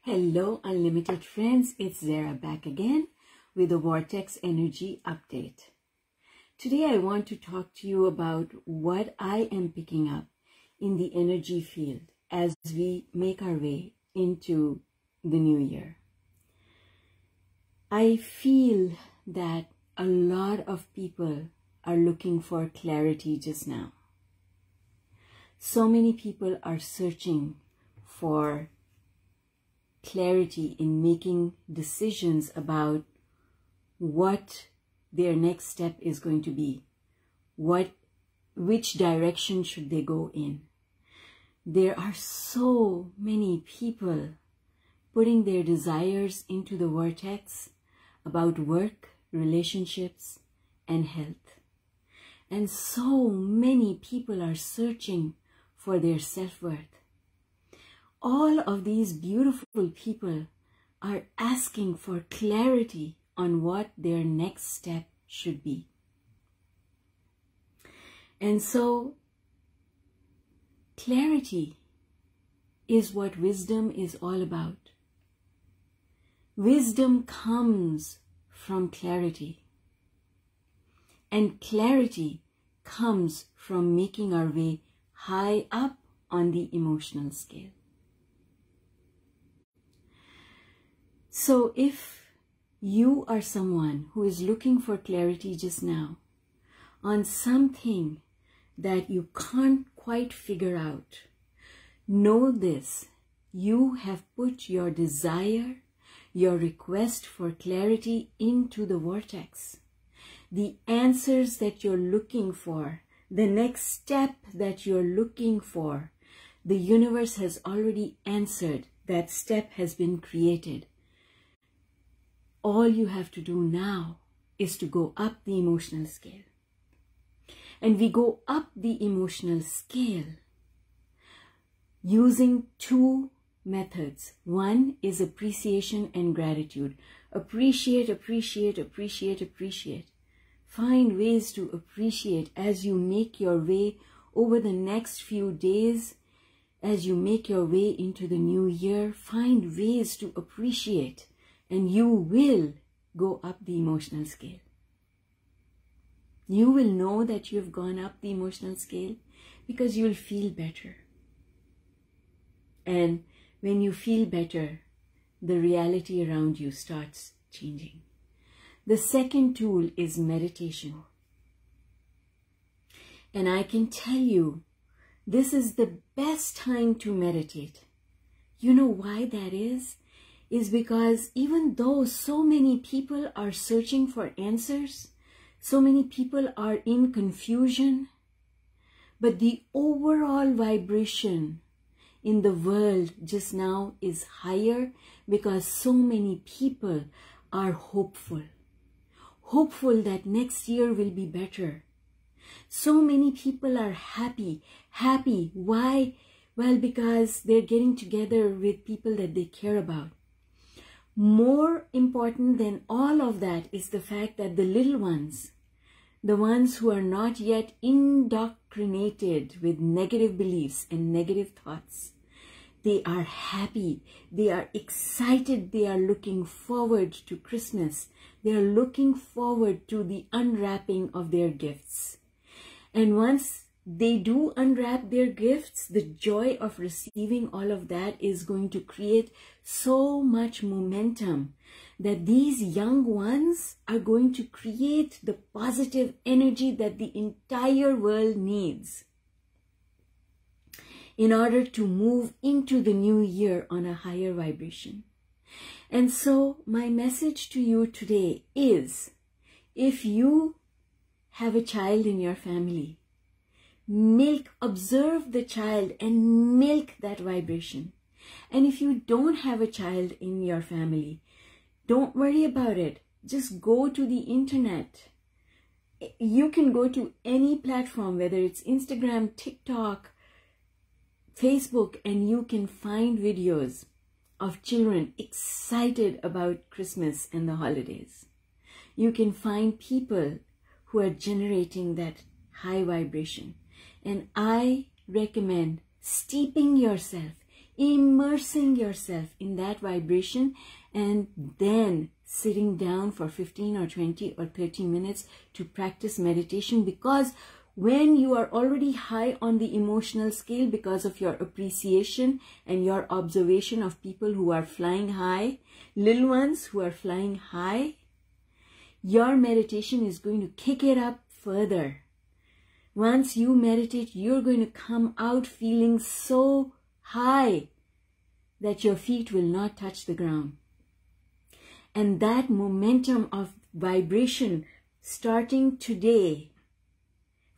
Hello, Unlimited friends. It's Zara back again with a Vortex Energy update. Today I want to talk to you about what I am picking up in the energy field as we make our way into the new year. I feel that a lot of people are looking for clarity just now. So many people are searching for clarity in making decisions about what their next step is going to be, which direction should they go in. There are so many people putting their desires into the vortex about work, relationships, and health. And so many people are searching for their self-worth. All of these beautiful people are asking for clarity on what their next step should be. And so, clarity is what wisdom is all about. Wisdom comes from clarity. And clarity comes from making our way high up on the emotional scale. So if you are someone who is looking for clarity just now on something that you can't quite figure out, know this: you have put your desire, your request for clarity into the vortex. The answers that you're looking for, the next step that you're looking for, the universe has already answered. That step has been created. All you have to do now is to go up the emotional scale. And we go up the emotional scale using two methods. One is appreciation and gratitude. Appreciate, appreciate, appreciate, appreciate. Find ways to appreciate as you make your way over the next few days, as you make your way into the new year. Find ways to appreciate, and you will go up the emotional scale. You will know that you have gone up the emotional scale because you'll feel better. And when you feel better, the reality around you starts changing. The second tool is meditation. And I can tell you, this is the best time to meditate. You know why that is? Is because even though so many people are searching for answers, so many people are in confusion, but the overall vibration in the world just now is higher because so many people are hopeful. Hopeful that next year will be better. So many people are happy. Happy. Why? Well, because they're getting together with people that they care about. More important than all of that is the fact that the little ones, the ones who are not yet indoctrinated with negative beliefs and negative thoughts, they are happy, they are excited, they are looking forward to Christmas, they are looking forward to the unwrapping of their gifts. And once they do unwrap their gifts, the joy of receiving all of that is going to create so much momentum that these young ones are going to create the positive energy that the entire world needs in order to move into the new year on a higher vibration. And so my message to you today is, if you have a child in your family, observe the child and milk that vibration. And if you don't have a child in your family, don't worry about it. Just go to the internet. You can go to any platform, whether it's Instagram, TikTok, Facebook, and you can find videos of children excited about Christmas and the holidays. You can find people who are generating that high vibration. And I recommend steeping yourself immersing yourself in that vibration, and then sitting down for 15 or 20 or 30 minutes to practice meditation. Because when you are already high on the emotional scale because of your appreciation and your observation of people who are flying high, little ones who are flying high, your meditation is going to kick it up further. Once you meditate, you're going to come out feeling so high that your feet will not touch the ground. And that momentum of vibration starting today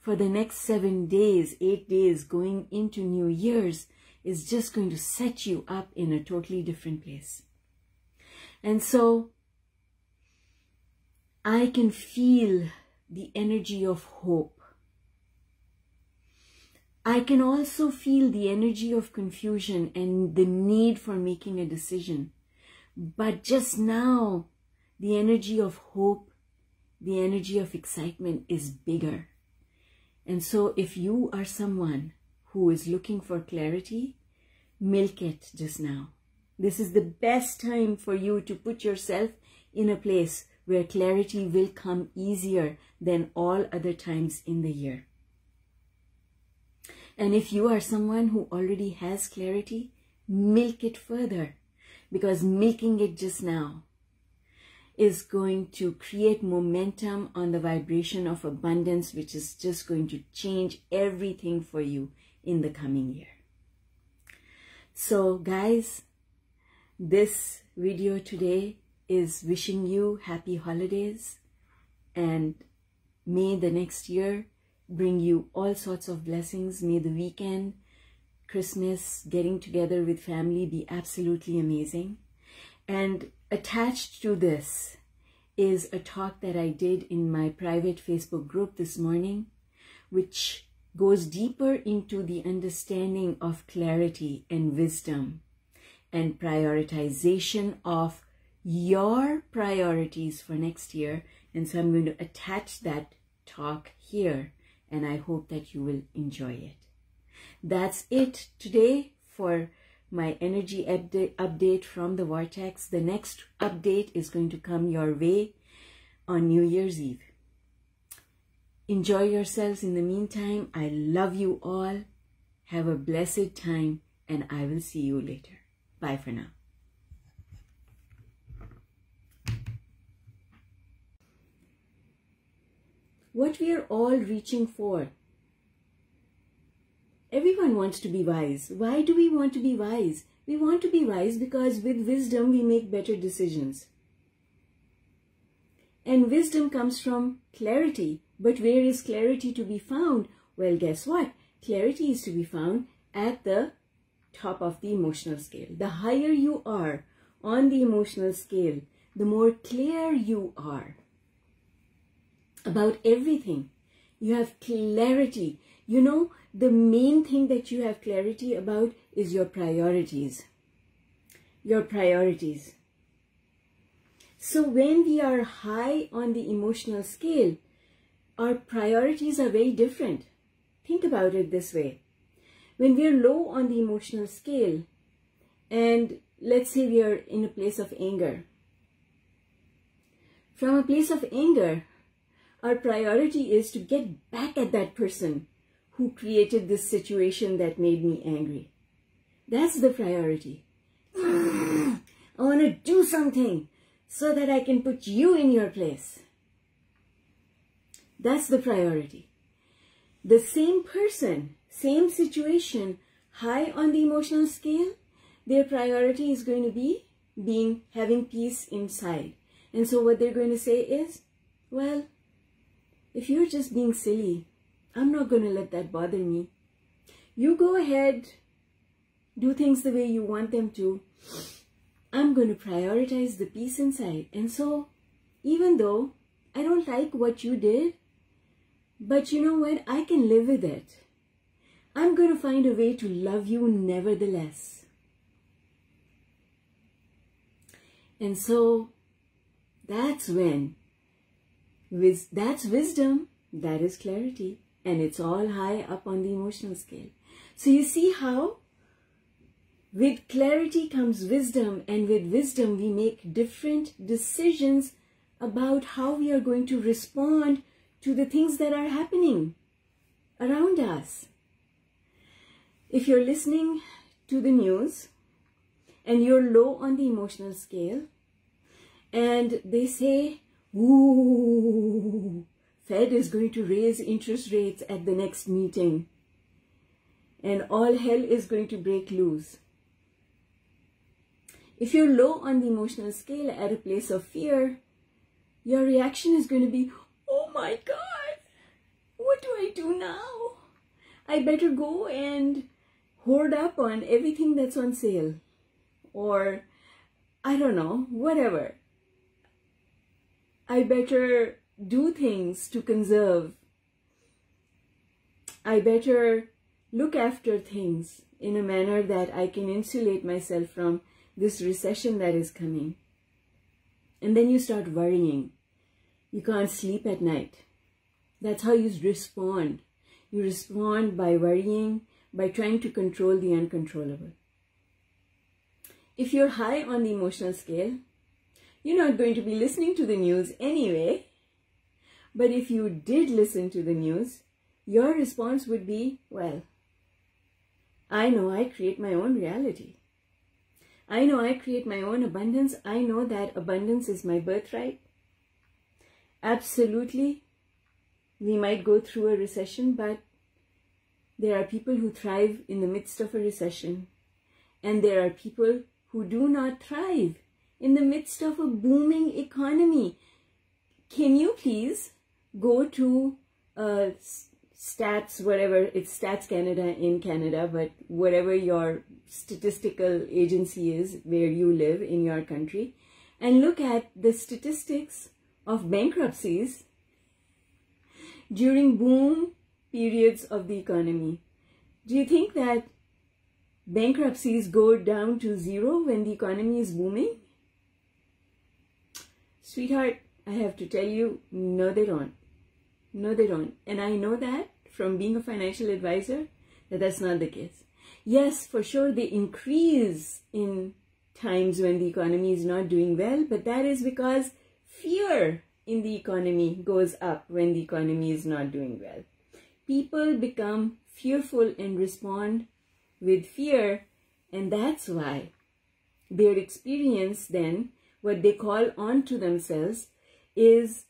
for the next 7 days, 8 days going into New Year's is just going to set you up in a totally different place. And so I can feel the energy of hope. I can also feel the energy of confusion and the need for making a decision. But just now, the energy of hope, the energy of excitement is bigger. And so if you are someone who is looking for clarity, milk it just now. This is the best time for you to put yourself in a place where clarity will come easier than all other times in the year. And if you are someone who already has clarity, milk it further, because milking it just now is going to create momentum on the vibration of abundance, which is just going to change everything for you in the coming year. So guys, this video today is wishing you happy holidays, and may the next year bring you all sorts of blessings. May the weekend, Christmas, getting together with family be absolutely amazing. And attached to this is a talk that I did in my private Facebook group this morning, which goes deeper into the understanding of clarity and wisdom and prioritization of your priorities for next year. And so I'm going to attach that talk here, and I hope that you will enjoy it. That's it today for my energy update from the Vortex. The next update is going to come your way on New Year's Eve. Enjoy yourselves in the meantime. I love you all. Have a blessed time, and I will see you later. Bye for now. What we are all reaching for. Everyone wants to be wise. Why do we want to be wise? We want to be wise because with wisdom we make better decisions. And wisdom comes from clarity. But where is clarity to be found? Well, guess what? Clarity is to be found at the top of the emotional scale. The higher you are on the emotional scale, the more clear you are about everything. You have clarity. You know, the main thing that you have clarity about is your priorities. Your priorities. So when we are high on the emotional scale, our priorities are very different. Think about it this way. When we are low on the emotional scale, and let's say we are in a place of anger. From a place of anger, our priority is to get back at that person who created this situation that made me angry. That's the priority. I want to do something so that I can put you in your place. That's the priority. The same person, same situation, high on the emotional scale, their priority is going to be having peace inside. And so what they're going to say is, well, if you're just being silly, I'm not going to let that bother me. You go ahead, do things the way you want them to. I'm going to prioritize the peace inside. And so, even though I don't like what you did, but you know what? I can live with it. I'm going to find a way to love you nevertheless. And so, that's when, that's wisdom, that is clarity. And it's all high up on the emotional scale. So you see how With clarity comes wisdom, and with wisdom we make different decisions about how we are going to respond to the things that are happening around us. If you're listening to the news and you're low on the emotional scale, and they say, ooh, Fed is going to raise interest rates at the next meeting, and all hell is going to break loose. If you're low on the emotional scale at a place of fear, your reaction is going to be, oh my God, what do I do now? I better go and hoard up on everything that's on sale. Or, I don't know, whatever. I better do things to conserve. I better look after things in a manner that I can insulate myself from this recession that is coming. And then you start worrying. You can't sleep at night. That's how you respond. You respond by worrying, by trying to control the uncontrollable. If you're high on the emotional scale, you're not going to be listening to the news anyway. But if you did listen to the news, your response would be, well, I know I create my own reality. I know I create my own abundance. I know that abundance is my birthright. Absolutely, we might go through a recession, but there are people who thrive in the midst of a recession. And there are people who do not thrive in the midst of a booming economy. Can you please go to Stats, whatever, it's Stats Canada in Canada, but whatever your statistical agency is where you live in your country, and look at the statistics of bankruptcies during boom periods of the economy. Do you think that bankruptcies go down to zero when the economy is booming? Sweetheart, I have to tell you, no they don't. No they don't. And I know that from being a financial advisor, that's not the case. Yes, for sure they increase in times when the economy is not doing well, but that is because fear in the economy goes up when the economy is not doing well. People become fearful and respond with fear, and that's why their experience then, what they call onto themselves, is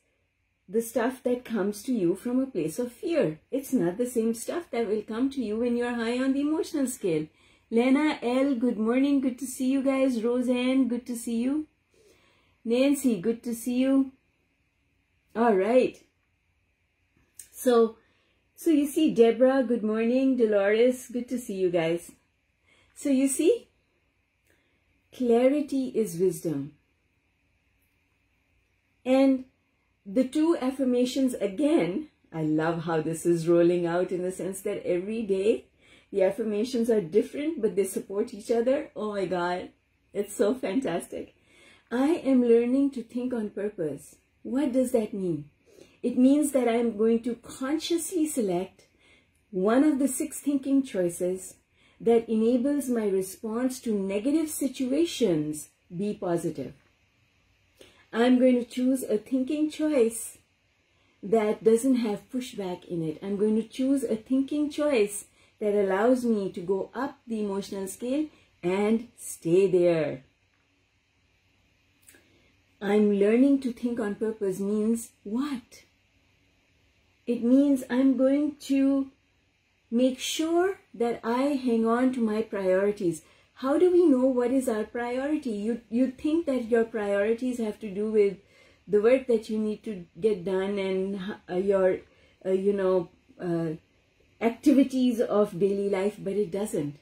the stuff that comes to you from a place of fear. It's not the same stuff that will come to you when you're high on the emotional scale. Lena, L, good morning. Good to see you guys. Roseanne, good to see you. Nancy, good to see you. All right. So you see, Deborah, good morning. Dolores, good to see you guys. So you see, clarity is wisdom. And the two affirmations, again, I love how this is rolling out in the sense that every day the affirmations are different, but they support each other. Oh my God, it's so fantastic. I am learning to think on purpose. What does that mean? It means that I am going to consciously select one of the 6 thinking choices that enables my response to negative situations be positive. I'm going to choose a thinking choice that doesn't have pushback in it. I'm going to choose a thinking choice that allows me to go up the emotional scale and stay there. I'm learning to think on purpose means what? It means I'm going to make sure that I hang on to my priorities. How do we know what is our priority? You think that your priorities have to do with the work that you need to get done and your, activities of daily life, but it doesn't.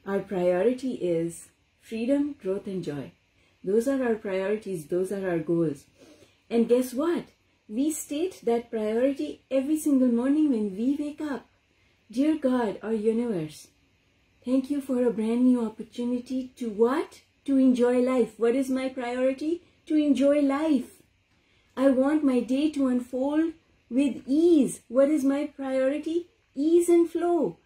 Our priority is freedom, growth, and joy. Those are our priorities. Those are our goals. And guess what? We state that priority every single morning when we wake up. Dear God, our universe, thank you for a brand new opportunity to what? To enjoy life. What is my priority? To enjoy life. I want my day to unfold with ease. What is my priority? Ease and flow.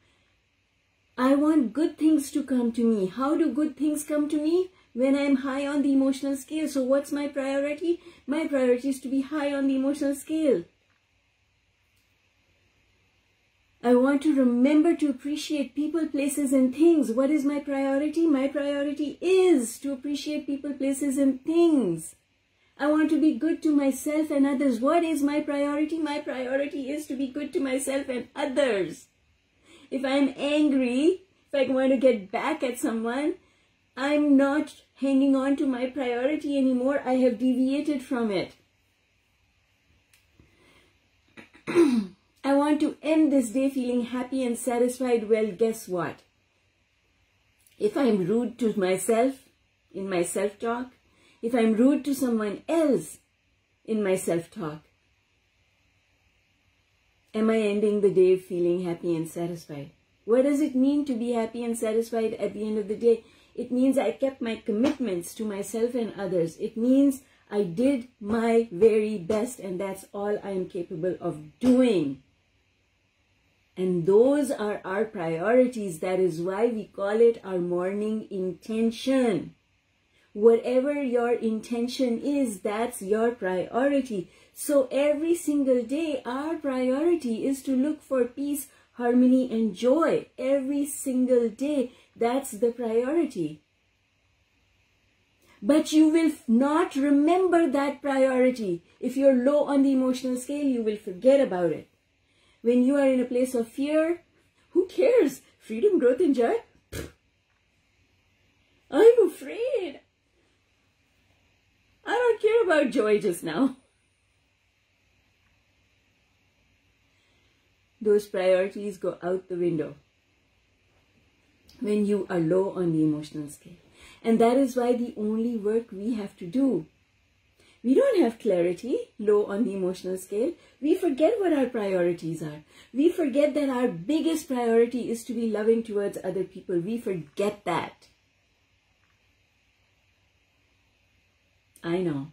I want good things to come to me. How do good things come to me? When I'm high on the emotional scale. So what's my priority? My priority is to be high on the emotional scale. I want to remember to appreciate people, places, and things. What is my priority? My priority is to appreciate people, places, and things. I want to be good to myself and others. What is my priority? My priority is to be good to myself and others. If I'm angry, if I want to get back at someone, I'm not hanging on to my priority anymore. I have deviated from it. I want to end this day feeling happy and satisfied. Well, guess what? If I'm rude to myself in my self-talk, if I'm rude to someone else in my self-talk, am I ending the day feeling happy and satisfied? What does it mean to be happy and satisfied at the end of the day? It means I kept my commitments to myself and others. It means I did my very best, and that's all I am capable of doing. And those are our priorities. That is why we call it our morning intention. Whatever your intention is, that's your priority. So every single day, our priority is to look for peace, harmony, and joy. Every single day, that's the priority. But you will not remember that priority. If you're low on the emotional scale, you will forget about it. When you are in a place of fear, who cares? Freedom, growth, and joy? I'm afraid. I don't care about joy just now. Those priorities go out the window when you are low on the emotional scale. And that is why the only work we have to do, we don't have clarity, low on the emotional scale. We forget what our priorities are. We forget that our biggest priority is to be loving towards other people. We forget that. I know.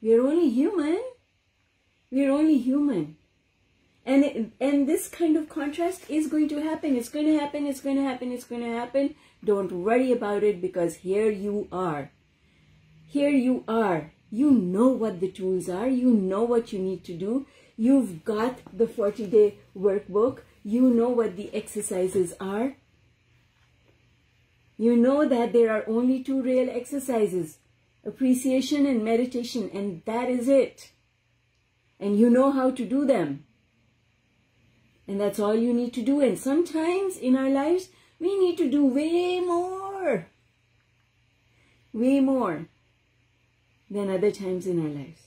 We're only human. We're only human. And this kind of contrast is going to happen. It's going to happen. It's going to happen. It's going to happen. Don't worry about it, because here you are. Here you are. You know what the tools are. You know what you need to do. You've got the 40-day workbook. You know what the exercises are. You know that there are only 2 real exercises, appreciation and meditation, and that is it. And you know how to do them. And that's all you need to do. And sometimes in our lives, we need to do way more than other times in our lives.